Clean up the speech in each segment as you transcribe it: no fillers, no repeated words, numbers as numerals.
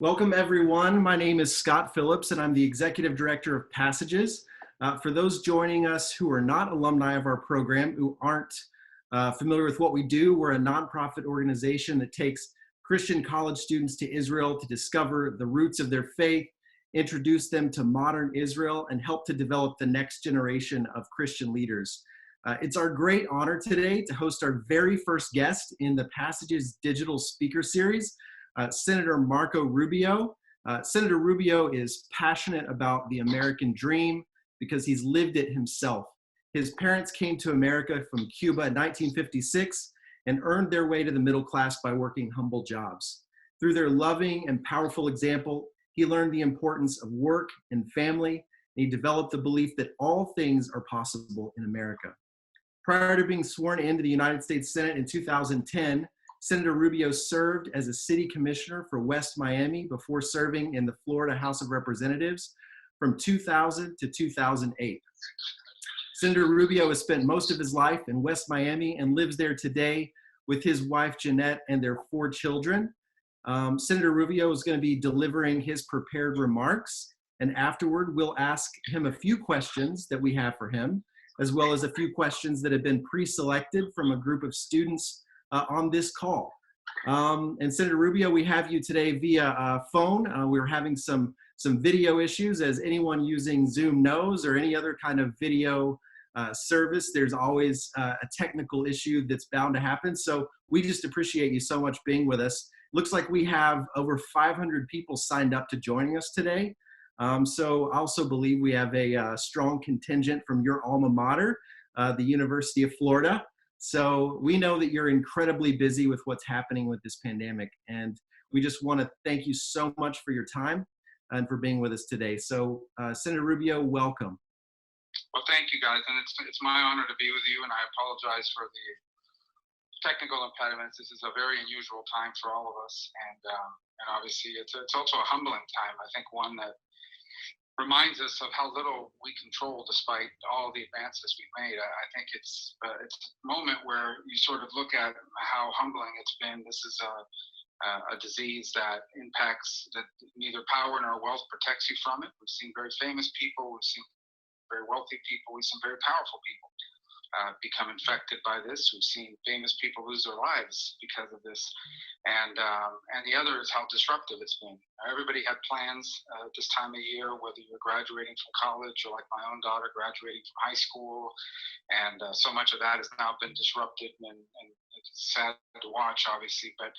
Welcome, everyone. My name is Scott Phillips, and I'm the Executive Director of Passages. For those joining us who are not alumni of our program, who aren't familiar with what we do, we're a nonprofit organization that takes Christian college students to Israel to discover the roots of their faith, introduce them to modern Israel, and help to develop the next generation of Christian leaders. It's our great honor today to host our very first guest in the Passages Digital Speaker Series, Senator Marco Rubio. Senator Rubio is passionate about the American dream because he's lived it himself. His parents came to America from Cuba in 1956 and earned their way to the middle class by working humble jobs. Through their loving and powerful example, he learned the importance of work and family, and he developed the belief that all things are possible in America. Prior to being sworn into the United States Senate in 2010, Senator Rubio served as a city commissioner for West Miami before serving in the Florida House of Representatives from 2000 to 2008. Senator Rubio has spent most of his life in West Miami and lives there today with his wife, Jeanette, and their 4 children. Senator Rubio is going to be delivering his prepared remarks, and afterward, we'll ask him a few questions that we have for him, as well as a few questions that have been pre-selected from a group of students on this call. And Senator Rubio, we have you today via phone. We were having some video issues, as anyone using Zoom knows, or any other kind of video service. There's always a technical issue that's bound to happen. So we just appreciate you so much being with us. Looks like we have over 500 people signed up to joining us today. So I also believe we have a strong contingent from your alma mater, the University of Florida. So we know that you're incredibly busy with what's happening with this pandemic, and we just want to thank you so much for your time and for being with us today. So Senator Rubio, welcome. Well, thank you, guys, and it's my honor to be with you, and I apologize for the technical impediments. This is a very unusual time for all of us, and obviously it's also a humbling time. I think one that reminds us of how little we control despite all the advances we've made. I think it's a moment where you sort of look at how humbling it's been. This is a disease that impacts, that neither power nor wealth protects you from it. We've seen very famous people, we've seen very wealthy people, we've seen very powerful people become infected by this. We've seen famous people lose their lives because of this. And the other is how disruptive it's been. Everybody had plans this time of year, whether you're graduating from college or like my own daughter graduating from high school. And so much of that has now been disrupted, and it's sad to watch, obviously, but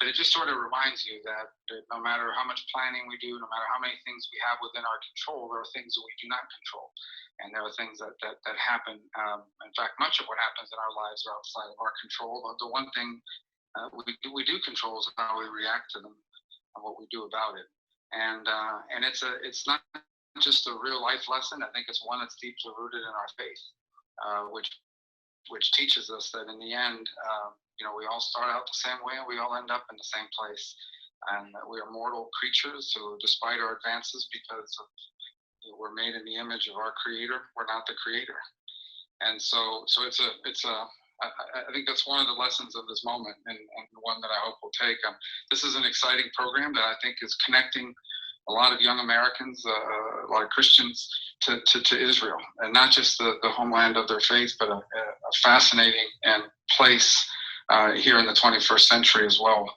it just sort of reminds you that no matter how much planning we do, no matter how many things we have within our control, there are things that we do not control. And there are things that happen. In fact, much of what happens in our lives are outside of our control. But the one thing we do control is how we react to them and what we do about it. And it's not just a real life lesson. I think it's one that's deeply rooted in our faith, which teaches us that in the end, we all start out the same way and we all end up in the same place. And that we are mortal creatures who, despite our advances, because we're made in the image of our Creator, we're not the Creator. And so I think that's one of the lessons of this moment, and one that I hope we'll take. This is an exciting program that I think is connecting a lot of young Americans, a lot of Christians to Israel, and not just the homeland of their faith, but a fascinating and place here in the 21st century as well.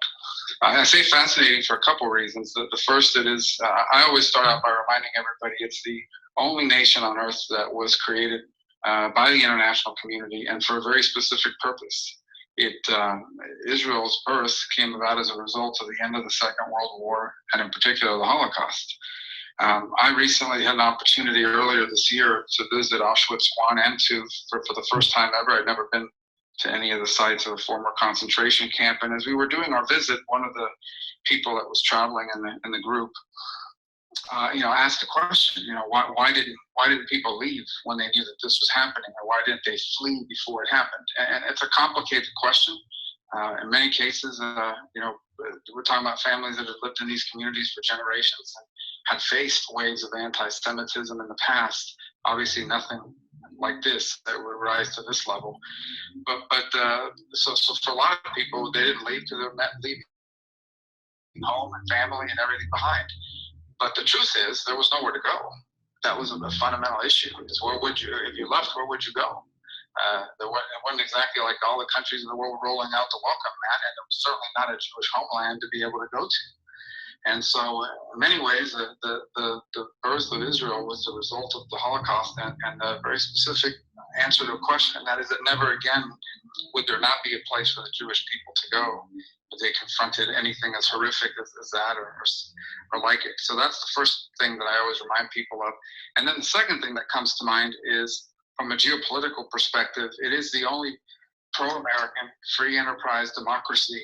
I say fascinating for a couple of reasons. The first, I always start out by reminding everybody it's the only nation on earth that was created by the international community and for a very specific purpose. Israel's birth came about as a result of the end of the Second World War, and in particular the Holocaust. I recently had an opportunity earlier this year to visit Auschwitz I and II for the first time ever. I'd never been to any of the sites of a former concentration camp. And as we were doing our visit, one of the people that was traveling in the group, asked a question. Why didn't people leave when they knew that this was happening, or why didn't they flee before it happened? And it's a complicated question. In many cases, we're talking about families that have lived in these communities for generations and had faced waves of anti-Semitism in the past. Obviously, nothing like this that would rise to this level. But so for a lot of people, they didn't leave because they were leaving home and family and everything behind. But the truth is, there was nowhere to go. That was a fundamental issue. Is where would you, if you left, where would you go? It wasn't exactly like all the countries in the world were rolling out to welcome that, and it was certainly not a Jewish homeland to be able to go to. And so, in many ways, the birth of Israel was the result of the Holocaust and a very specific answer to a question, and that is that never again would there not be a place for the Jewish people to go if they confronted anything as horrific as that or like it. So that's the first thing that I always remind people of. And then the second thing that comes to mind is, from a geopolitical perspective, it is the only pro-American, free enterprise democracy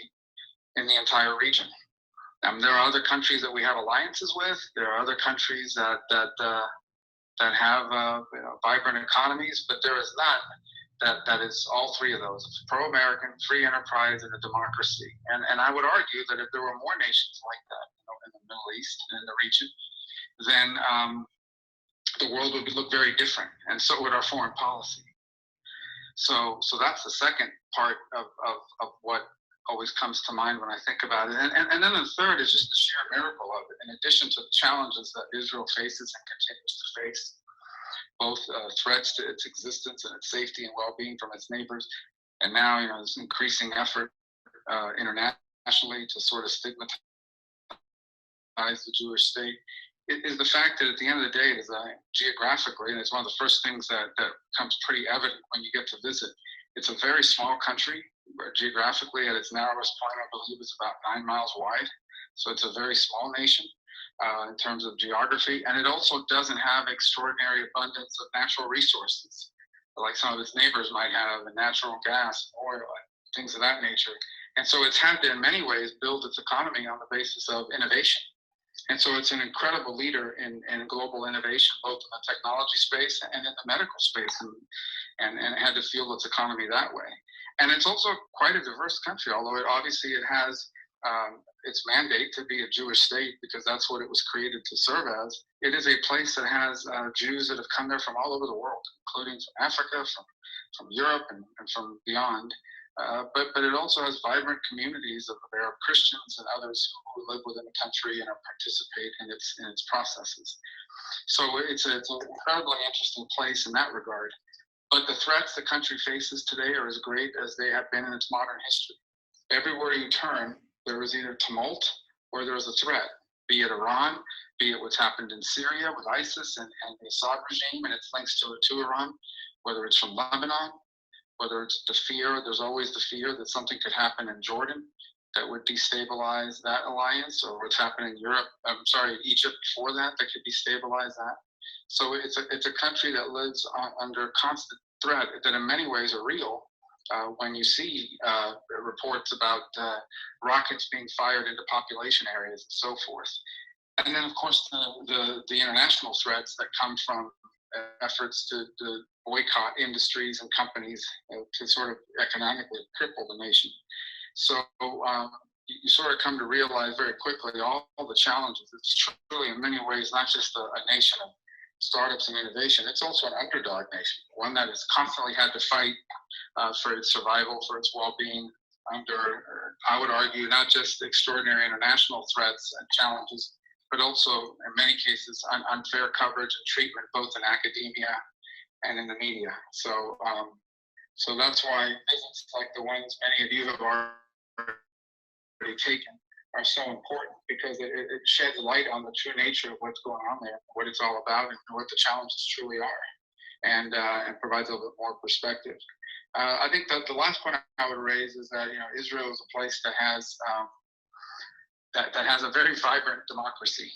in the entire region. There are other countries that we have alliances with. There are other countries that have vibrant economies, but there is none that is all three of those. It's pro-American, free enterprise, and a democracy. And I would argue that if there were more nations like that, in the Middle East and in the region, then the world would look very different, and so would our foreign policy. So that's the second part of what always comes to mind when I think about it. And then the third is just the sheer miracle of it. In addition to the challenges that Israel faces and continues to face, both threats to its existence and its safety and well-being from its neighbors, and now this increasing effort internationally to sort of stigmatize the Jewish state, it is the fact that at the end of the day, it is geographically, and it's one of the first things that becomes pretty evident when you get to visit. It's a very small country. Geographically, at its narrowest point, I believe it's about 9 miles wide. So it's a very small nation in terms of geography. And it also doesn't have extraordinary abundance of natural resources, like some of its neighbors might have, and natural gas, oil, things of that nature. And so it's had to, in many ways, build its economy on the basis of innovation. And so it's an incredible leader in global innovation, both in the technology space and in the medical space, and it had to fuel its economy that way. And it's also quite a diverse country, although it has its mandate to be a Jewish state because that's what it was created to serve as. It is a place that has Jews that have come there from all over the world, including from Africa, from Europe, and from beyond. But it also has vibrant communities of Arab Christians and others who live within the country and participate in its processes. So it's an incredibly interesting place in that regard. But the threats the country faces today are as great as they have been in its modern history. Everywhere you turn, there is either tumult or there is a threat, be it Iran, be it what's happened in Syria with ISIS and the Assad regime and its links to Iran, whether it's from Lebanon, whether it's the fear, there's always the fear that something could happen in Jordan that would destabilize that alliance, or what's happening in Egypt before that could destabilize that. So it's a country that lives under constant threat that in many ways are real when you see reports about rockets being fired into population areas and so forth. And then, of course, the international threats that come from efforts to boycott industries and companies to sort of economically cripple the nation. So you sort of come to realize very quickly all the challenges. It's truly, in many ways, not just a nation of startups and innovation. It's also an underdog nation, one that has constantly had to fight for its survival, for its well-being, under, I would argue, not just extraordinary international threats and challenges, but also, in many cases, unfair coverage and treatment, both in academia and in the media. So that's why visits like the ones many of you have already taken are so important, because it sheds light on the true nature of what's going on there, what it's all about, and what the challenges truly are, and provides a little bit more perspective. I think that the last point I would raise is that Israel is a place that has a very vibrant democracy,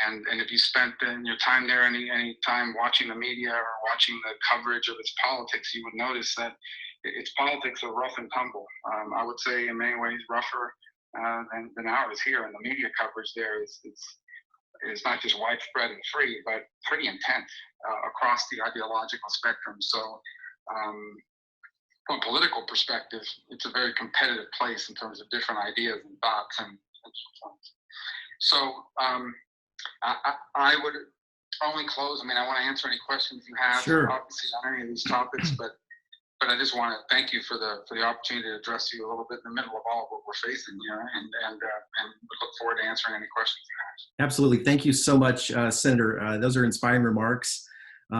and if you spent your time there any time watching the media or watching the coverage of its politics, you would notice that its politics are rough and tumble. I would say in many ways rougher than ours here, and the media coverage there is not just widespread and free, but pretty intense across the ideological spectrum. So from a political perspective, it's a very competitive place in terms of different ideas and thoughts and points. So I would only close. I mean, I want to answer any questions you have, Sure. obviously, on any of these topics, but but I just want to thank you for the opportunity to address you a little bit in the middle of all of what we're facing here, and we look forward to answering any questions you have. Absolutely. Thank you so much, Senator. Those are inspiring remarks. You're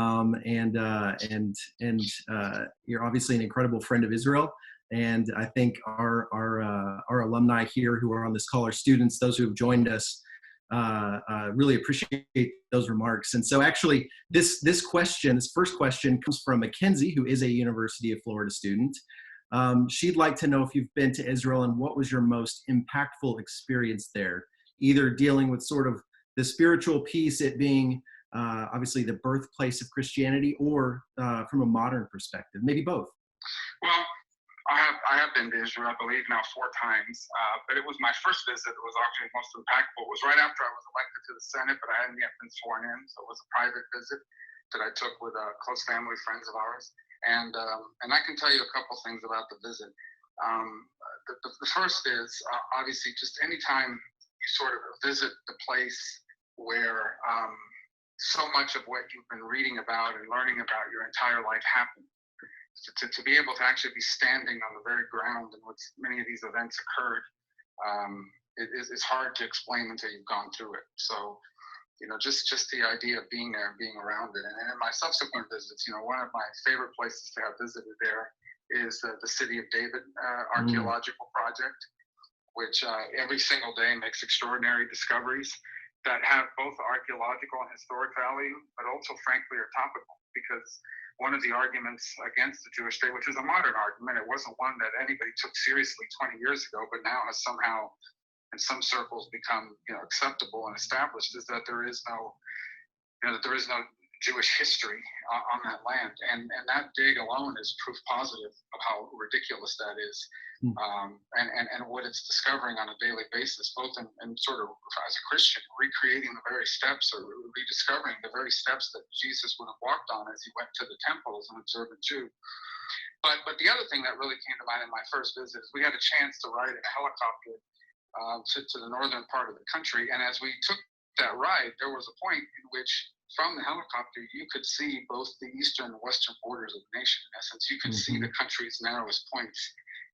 obviously an incredible friend of Israel. And I think our alumni here who are on this call, our students, those who have joined us, really appreciate those remarks. And so actually this first question comes from Mackenzie, who is a University of Florida student. She'd like to know if you've been to Israel and what was your most impactful experience there, either dealing with sort of the spiritual piece, it being obviously the birthplace of Christianity, or from a modern perspective, maybe both. Well, I have been to Israel, I believe, now 4 times, but it was my first visit that was actually most impactful. It was right after I was elected to the Senate, but I hadn't yet been sworn in, so it was a private visit that I took with close family friends of ours. And I can tell you a couple things about the visit. The first is obviously just anytime you sort of visit the place where so much of what you've been reading about and learning about your entire life happened. To be able to actually be standing on the very ground in which many of these events occurred, it's hard to explain until you've gone through it. So, just the idea of being there and being around it. And in my subsequent visits, one of my favorite places to have visited there is the City of David archaeological project, which every single day makes extraordinary discoveries that have both archaeological and historic value, but also frankly are topical, because one of the arguments against the Jewish state, which is a modern argument, it wasn't one that anybody took seriously 20 years ago, but now has somehow in some circles become acceptable and established, is that there is no Jewish history on that land, and that dig alone is proof positive of how ridiculous that is, and what it's discovering on a daily basis, both in sort of as a Christian, recreating the very steps or rediscovering the very steps that Jesus would have walked on as he went to the temple as an observant Jew. But the other thing that really came to mind in my first visit is we had a chance to ride in a helicopter to the northern part of the country, and as we took that ride, there was a point in which from the helicopter you could see both the eastern and western borders of the nation. In essence, you could see the country's narrowest points,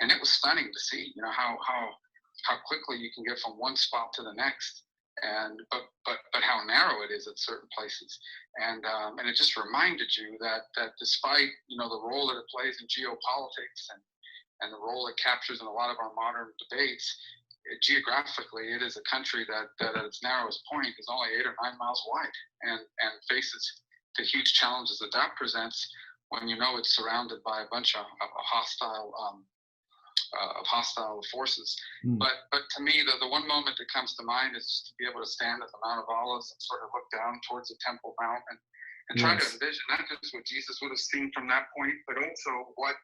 and it was stunning to see how quickly you can get from one spot to the next, and but how narrow it is at certain places, and it just reminded you that despite the role that it plays in geopolitics and the role it captures in a lot of our modern debates, geographically, it is a country that at its narrowest point is only 8 or 9 miles wide, and faces the huge challenges that presents when it's surrounded by a bunch of hostile forces. But to me, the one moment that comes to mind is to be able to stand at the Mount of Olives and sort of look down towards the Temple Mount and try to envision not just what Jesus would have seen from that point, but also what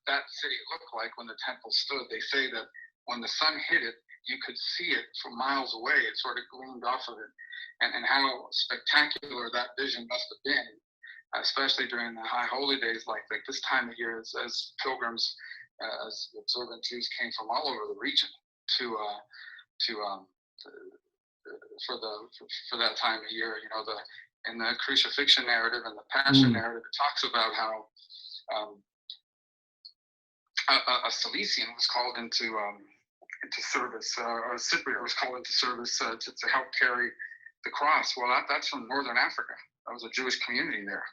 that city looked like when the temple stood. They say that when the sun hit it, you could see it from miles away. It sort of gleamed off of it, and how spectacular that vision must have been, especially during the high holy days like this time of year, as pilgrims, as observant Jews came from all over the region for that time of year. In the crucifixion narrative and the passion narrative, it talks about how a Cilician was called into service, or a Cypriot was called into service to help carry the cross. Well, that's from northern Africa. That was a Jewish community there,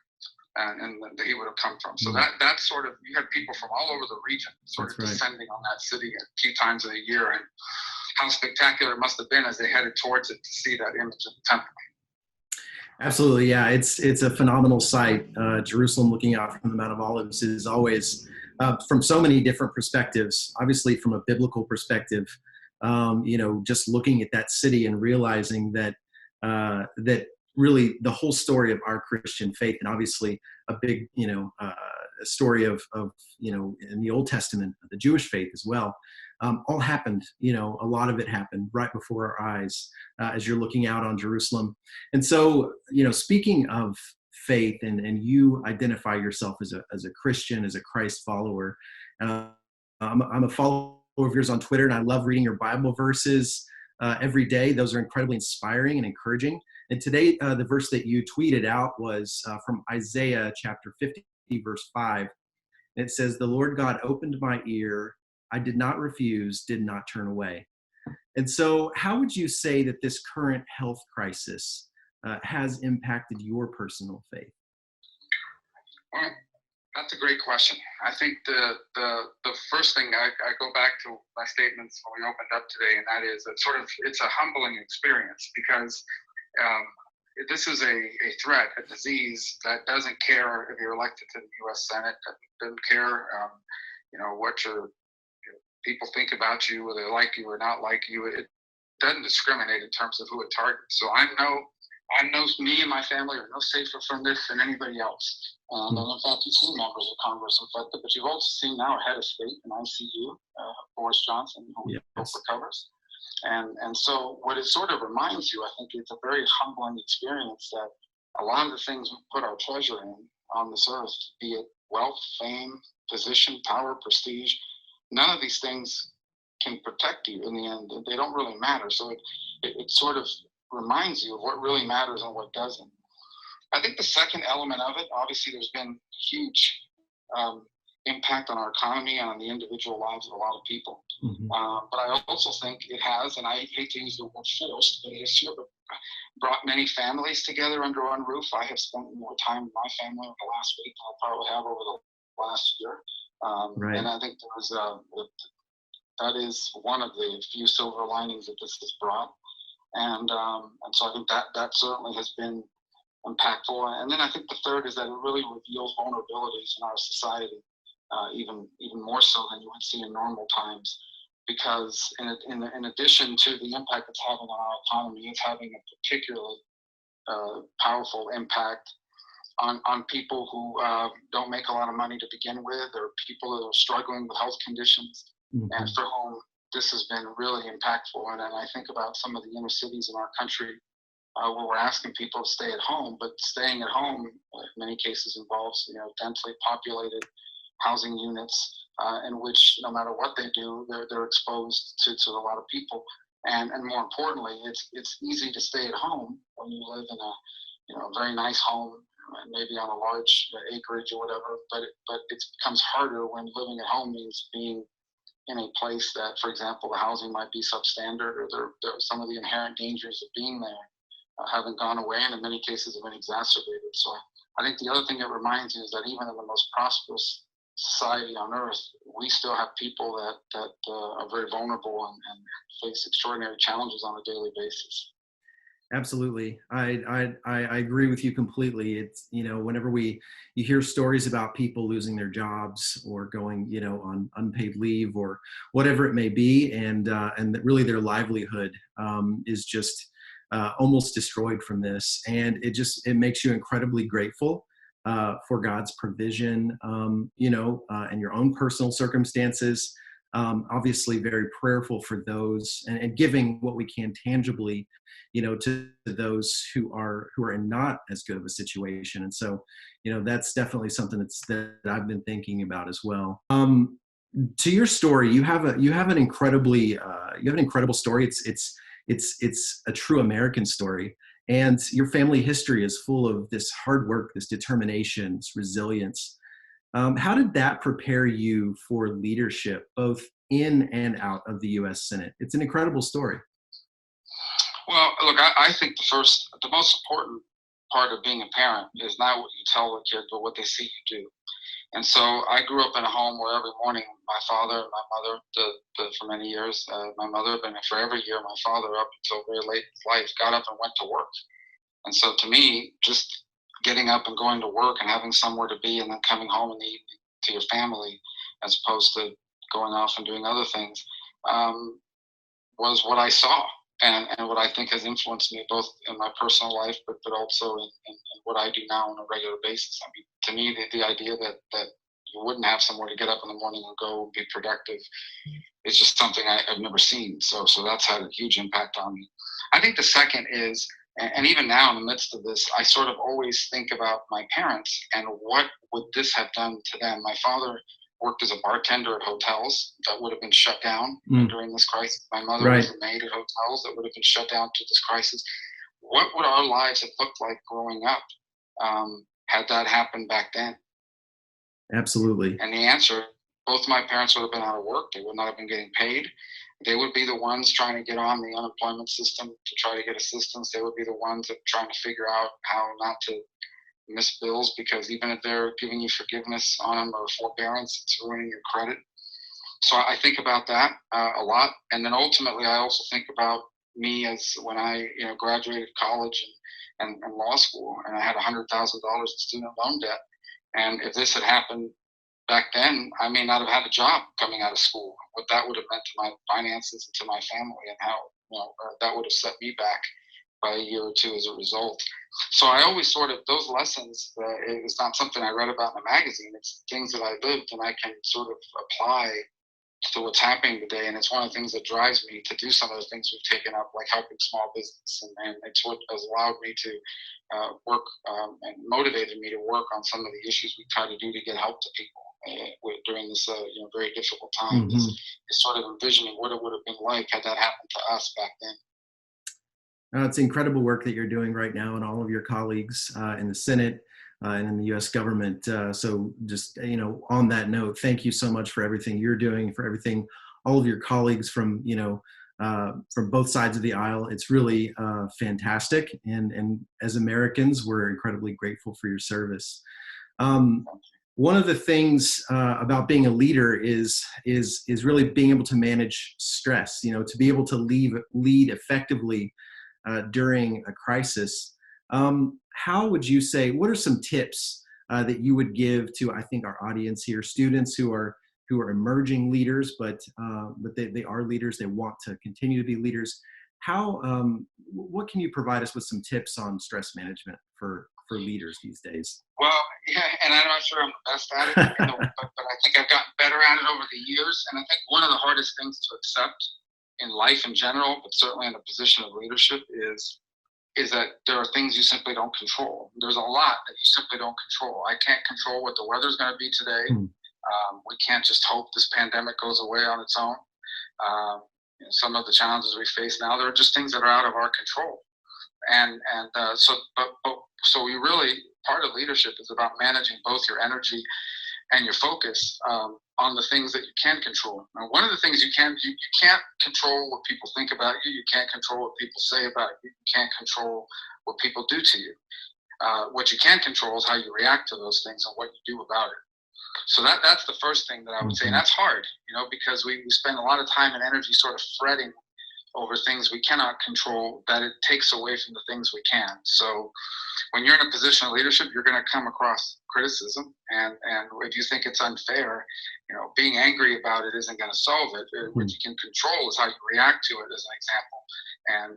and that he would have come from. So that sort of, you had people from all over the region sort of descending on that city a few times a year, and how spectacular it must have been as they headed towards it to see that image of the temple. Absolutely, yeah. It's a phenomenal sight. Jerusalem looking out from the Mount of Olives is always, from so many different perspectives, obviously from a biblical perspective, just looking at that city and realizing that really the whole story of our Christian faith, and obviously a big, a story of in the Old Testament, the Jewish faith as well, all happened, a lot of it happened right before our eyes as you're looking out on Jerusalem. And so, speaking of faith, and you identify yourself as a Christian, as a Christ follower. I'm a follower of yours on Twitter, and I love reading your Bible verses every day. Those are incredibly inspiring and encouraging. And today, the verse that you tweeted out was from Isaiah chapter 50, verse 5. And it says, "The Lord God opened my ear. I did not refuse, did not turn away." And so, how would you say that this current health crisis has impacted your personal faith? Well, that's a great question. I think the first thing I go back to my statements when we opened up today, and that is that sort of it's a humbling experience because um, this is a threat, a disease that doesn't care if you're elected to the U.S. Senate, doesn't care, what your people think about you, whether they like you or not like you. It doesn't discriminate in terms of who it targets. So I know me and my family are no safer from this than anybody else. And in fact, you've seen members of Congress infected, but you've also seen now a head of state in ICU, Boris Johnson, who we hope Yes. recovers. And so what it sort of reminds you, I think it's a very humbling experience that a lot of the things we put our treasure in on this earth, be it wealth, fame, position, power, prestige, none of these things can protect you in the end. They don't really matter. So it sort of reminds you of what really matters and what doesn't. I think the second element of it, obviously, there's been huge impact on our economy and on the individual lives of a lot of people. Mm-hmm. But I also think it has, and I hate to use the word forced, but it has sort of brought many families together under one roof. I have spent more time with my family over the last week than I probably have over the last year. Right. And I think that is one of the few silver linings that this has brought. And so I think that certainly has been impactful. And then I think the third is that it really reveals vulnerabilities in our society, even more so than you would see in normal times. Because in addition to the impact it's having on our economy, it's having a particularly powerful impact on people who don't make a lot of money to begin with, or people that are struggling with health conditions, and for whom this has been really impactful. And I think about some of the inner cities in our country where we're asking people to stay at home, but staying at home in many cases involves densely populated housing units in which no matter what they do, they're exposed to a lot of people. And more importantly, it's easy to stay at home when you live in a very nice home, maybe on a large acreage or whatever. But it becomes harder when living at home means being in a place that, for example, the housing might be substandard, or there some of the inherent dangers of being there haven't gone away, and in many cases have been exacerbated. So I think the other thing it reminds you is that even in the most prosperous society on earth, we still have people that are very vulnerable and face extraordinary challenges on a daily basis. Absolutely. I agree with you completely. It's, whenever you hear stories about people losing their jobs or going, on unpaid leave or whatever it may be, and that really their livelihood is just almost destroyed from this. And it makes you incredibly grateful for God's provision, and your own personal circumstances. Obviously very prayerful for those, and giving what we can tangibly, to those who are in not as good of a situation. And so, that's definitely something that I've been thinking about as well. To your story, you have an incredible story. It's a true American story, and your family history is full of this hard work, this determination, this resilience. How did that prepare you for leadership, both in and out of the U.S. Senate? It's an incredible story. Well, look, I think the most important part of being a parent is not what you tell the kid, but what they see you do. And so I grew up in a home where every morning my father and my mother, for many years, my mother, but for every year, my father, up until very late in life, got up and went to work. And so to me, just getting up and going to work and having somewhere to be and then coming home in the evening to your family, as opposed to going off and doing other things, was what I saw. And what I think has influenced me both in my personal life, but also in what I do now on a regular basis. I mean, to me, the idea that you wouldn't have somewhere to get up in the morning and go and be productive is just something I've never seen. So that's had a huge impact on me. I think the second is, and even now in the midst of this, I sort of always think about my parents and what would this have done to them. My father worked as a bartender at hotels that would have been shut down during this crisis. My mother was a maid at hotels that would have been shut down to this crisis. What would our lives have looked like growing up had that happened back then? Absolutely. And the answer, both my parents would have been out of work. They would not have been getting paid. They would be the ones trying to get on the unemployment system to try to get assistance. They would be the ones that trying to figure out how not to miss bills, because even if they're giving you forgiveness on them or forbearance, it's ruining your credit. So I think about that a lot. And then ultimately, I also think about me as when I graduated college and law school, and I had $100,000 in student loan debt. And if this had happened back then, I may not have had a job coming out of school. What that would have meant to my finances and to my family, and how that would have set me back by a year or two as a result. So I always sort of, those lessons, it's not something I read about in a magazine. It's things that I lived, and I can sort of apply to what's happening today. And it's one of the things that drives me to do some of the things we've taken up, like helping small business. And it's what has allowed me to work and motivated me to work on some of the issues we try to do to get help to people during this very difficult time. Mm-hmm. Is sort of envisioning what it would have been like had that happened to us back then. It's incredible work that you're doing right now, and all of your colleagues in the Senate and in the U.S. government. So just, on that note, thank you so much for everything you're doing, for everything, all of your colleagues from both sides of the aisle. It's really fantastic. And as Americans, we're incredibly grateful for your service. One of the things about being a leader is really being able to manage stress, to be able to lead effectively during a crisis. How would you say, what are some tips that you would give to, I think, our audience here, students who are emerging leaders, but they are leaders, they want to continue to be leaders. What can you provide us with some tips on stress management for leaders these days? Well, yeah, and I'm not sure I'm the best at it, but I think I've gotten better at it over the years. And I think one of the hardest things to accept in life in general, but certainly in a position of leadership, is that there are things you simply don't control. There's a lot that you simply don't control. I can't control what the weather's going to be today. We can't just hope this pandemic goes away on its own. Some of the challenges we face now, there are just things that are out of our control. So we really, part of leadership is about managing both your energy and your focus on the things that you can control. Now, one of the things you can't control what people think about you. You can't control what people say about you. You can't control what people do to you. What you can control is how you react to those things and what you do about it. So that's the first thing that I would say. And that's hard, because we spend a lot of time and energy sort of fretting over things we cannot control, that it takes away from the things we can. So when you're in a position of leadership, you're going to come across criticism. And if you think it's unfair, being angry about it isn't going to solve it. What you can control is how you react to it, as an example.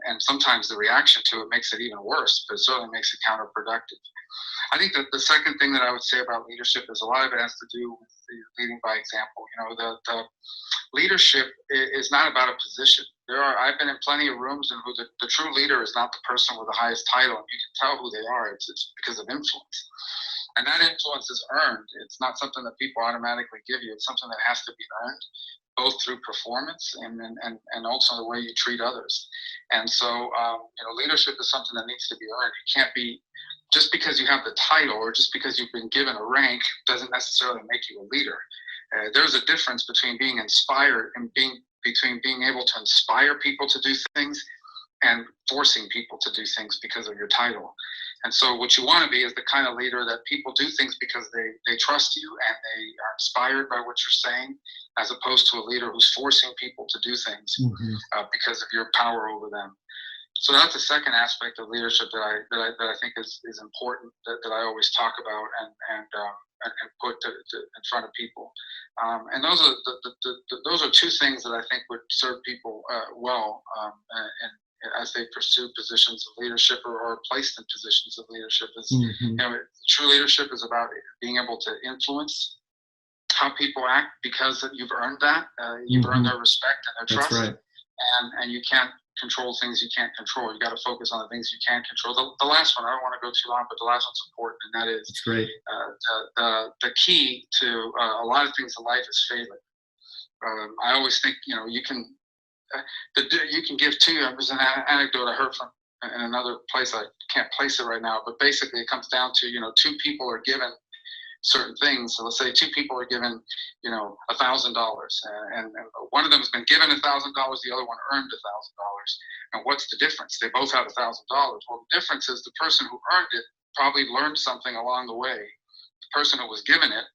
And sometimes the reaction to it makes it even worse, but it certainly makes it counterproductive. I think that the second thing that I would say about leadership is a lot of it has to do with leading by example. The leadership is not about a position. I've been in plenty of rooms and the true leader is not the person with the highest title, and you can tell who they are. It's because of influence. And that influence is earned. It's not something that people automatically give you. It's something that has to be earned, both through performance and also the way you treat others. And so, leadership is something that needs to be earned. It can't be just because you have the title or just because you've been given a rank doesn't necessarily make you a leader. There's a difference between being inspired and between being able to inspire people to do things and forcing people to do things because of your title. And so what you want to be is the kind of leader that people do things because they trust you and they are inspired by what you're saying, as opposed to a leader who's forcing people to do things because of your power over them. So that's the second aspect of leadership that I think is important, that I always talk about and put in front of people. And those are two things that I think would serve people well and as they pursue positions of leadership or are placed in positions of leadership. True leadership is about being able to influence how people act because you've earned that. You've earned their respect and their trust. That's right. And you can't control things you can't control. You got to focus on the things you can control. The last one, I don't want to go too long, but the last one's important, and that is great. The key to a lot of things in life is failing. I always think you can give two. There's an anecdote I heard from in another place. I can't place it right now, but basically it comes down to two people are given certain things. So let's say two people are given, $1,000, and one of them has been given $1,000, the other one earned $1,000. And what's the difference? They both have $1,000. Well, the difference is the person who earned it probably learned something along the way. The person who was given it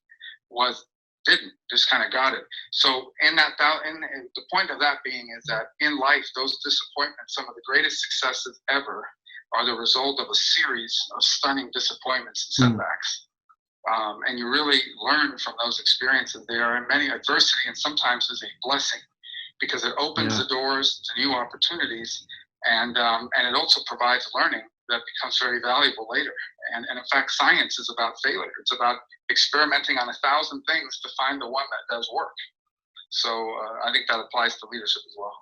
didn't, just kind of got it. So the point of that being is that in life, those disappointments, some of the greatest successes ever, are the result of a series of stunning disappointments and setbacks. And you really learn from those experiences. They are in many adversity, and sometimes is a blessing because it opens the doors to new opportunities, and it also provides learning that becomes very valuable later. And in fact, science is about failure. It's about experimenting on 1,000 things to find the one that does work. So I think that applies to leadership as well.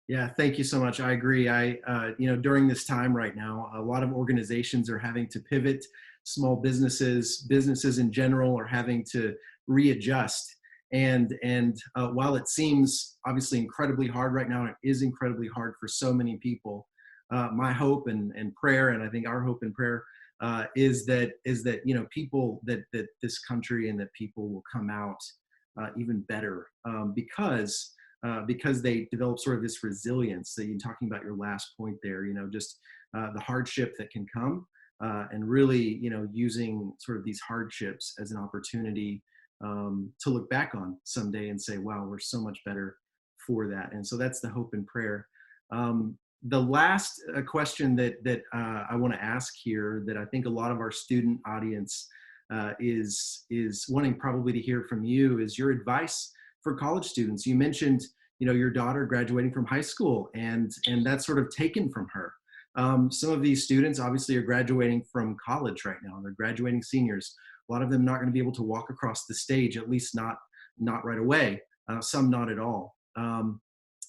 Yeah, thank you so much. I agree. During this time right now, a lot of organizations are having to pivot. Small businesses in general are having to readjust. And while it seems obviously incredibly hard right now, and it is incredibly hard for so many people, my hope and prayer, and I think our hope and prayer is that people that this country and that people will come out even better because they develop sort of this resilience. So you're talking about your last point there, just the hardship that can come, and really, using sort of these hardships as an opportunity to look back on someday and say, wow, we're so much better for that. And so that's the hope and prayer. The last question that I want to ask here, that I think a lot of our student audience is wanting probably to hear from you, is your advice for college students. You mentioned, your daughter graduating from high school, and that's sort of taken from her. Some of these students obviously are graduating from college right now. They're graduating seniors. A lot of them not going to be able to walk across the stage, at least not right away. Some not at all.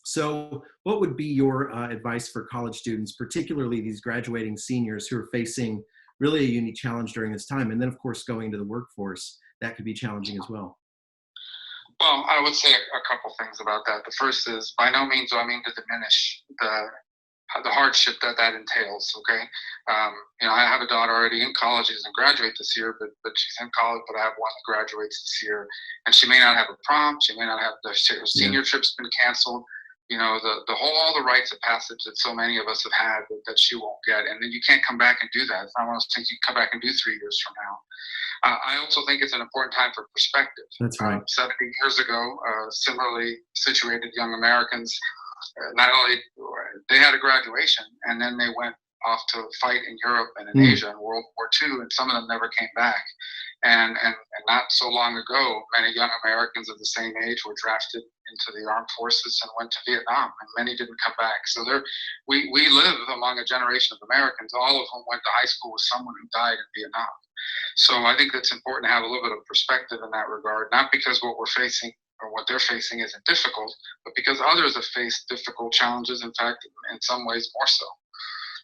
So what would be your advice for college students, particularly these graduating seniors who are facing really a unique challenge during this time? And then, of course, going into the workforce, that could be challenging as well. Well, I would say a couple things about that. The first is, by no means do I mean to diminish the hardship that entails. Okay, I have a daughter already in college. She doesn't graduate this year, but she's in college. But I have one that graduates this year, and she may not have a prom. She may not have her senior trip's been canceled. All the rites of passage that so many of us have had that she won't get, and then you can't come back and do that. It's not one of those things you can come back and do 3 years from now. I also think it's an important time for perspective. That's right. 70 years ago, similarly situated young Americans, not only they had a graduation, and then they went off to fight in Europe and in Asia in World War II, and some of them never came back. And not so long ago, many young Americans of the same age were drafted into the armed forces and went to Vietnam, and many didn't come back. So we live among a generation of Americans, all of whom went to high school with someone who died in Vietnam. So I think that's important to have a little bit of perspective in that regard, not because what we're facing or what they're facing isn't difficult, but because others have faced difficult challenges, in fact, in some ways more so.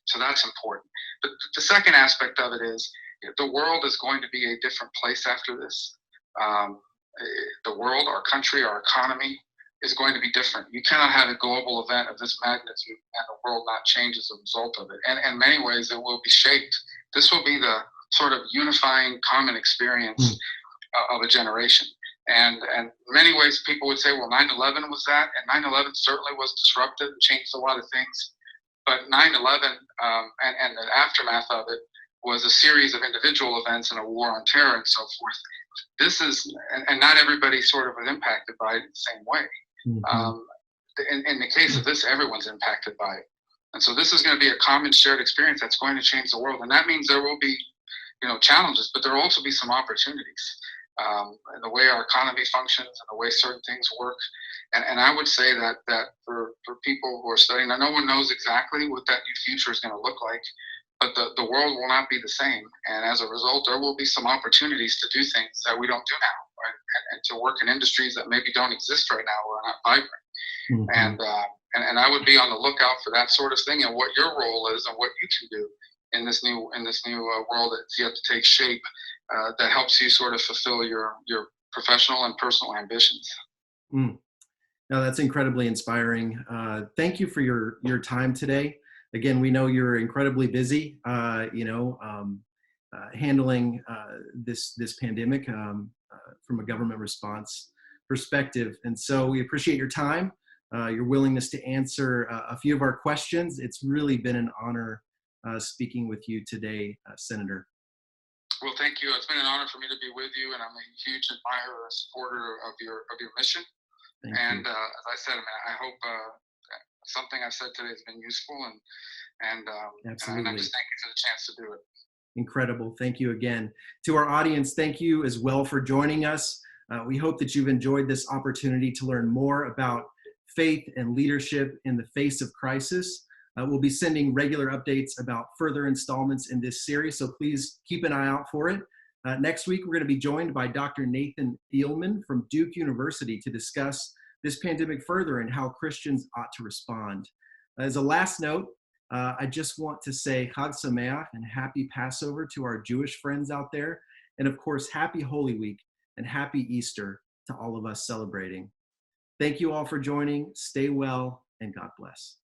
So that's important. But the second aspect of it is, the world is going to be a different place after this. The world, our country, our economy is going to be different. You cannot have a global event of this magnitude and the world not change as a result of it. And in many ways, it will be shaped. This will be the sort of unifying common experience of a generation. And in many ways, people would say, well, 9/11 was that, and 9/11 certainly was disruptive and changed a lot of things. But 9/11 and the aftermath of it was a series of individual events and a war on terror and so forth. This is, and not everybody sort of was impacted by it the same way. In the case of this, everyone's impacted by it. And so this is going to be a common shared experience that's going to change the world. And that means there will be, challenges, but there will also be some opportunities. The way our economy functions and the way certain things work. And I would say that for people who are studying, now no one knows exactly what that new future is going to look like, but the world will not be the same. And as a result, there will be some opportunities to do things that we don't do now, right? And to work in industries that maybe don't exist right now or are not vibrant. And I would be on the lookout for that sort of thing, and what your role is and what you can do in this new world that's yet to take shape, that helps you sort of fulfill your professional and personal ambitions. No, that's incredibly inspiring. Thank you for your time today. Again, we know you're incredibly busy, handling this pandemic from a government response perspective. And so we appreciate your time, your willingness to answer a few of our questions. It's really been an honor speaking with you today, Senator. Well, thank you. It's been an honor for me to be with you, and I'm a huge admirer and supporter of your mission. Thank and you. As I said, I hope something I've said today has been useful, and Absolutely. I just thank you for the chance to do it. Incredible. Thank you again. To our audience, thank you as well for joining us. We hope that you've enjoyed this opportunity to learn more about faith and leadership in the face of crisis. We'll be sending regular updates about further installments in this series, so please keep an eye out for it. Next week, we're going to be joined by Dr. Nathan Thielman from Duke University to discuss this pandemic further and how Christians ought to respond. As a last note, I just want to say Chag Sameach and happy Passover to our Jewish friends out there. And of course, happy Holy Week and happy Easter to all of us celebrating. Thank you all for joining. Stay well and God bless.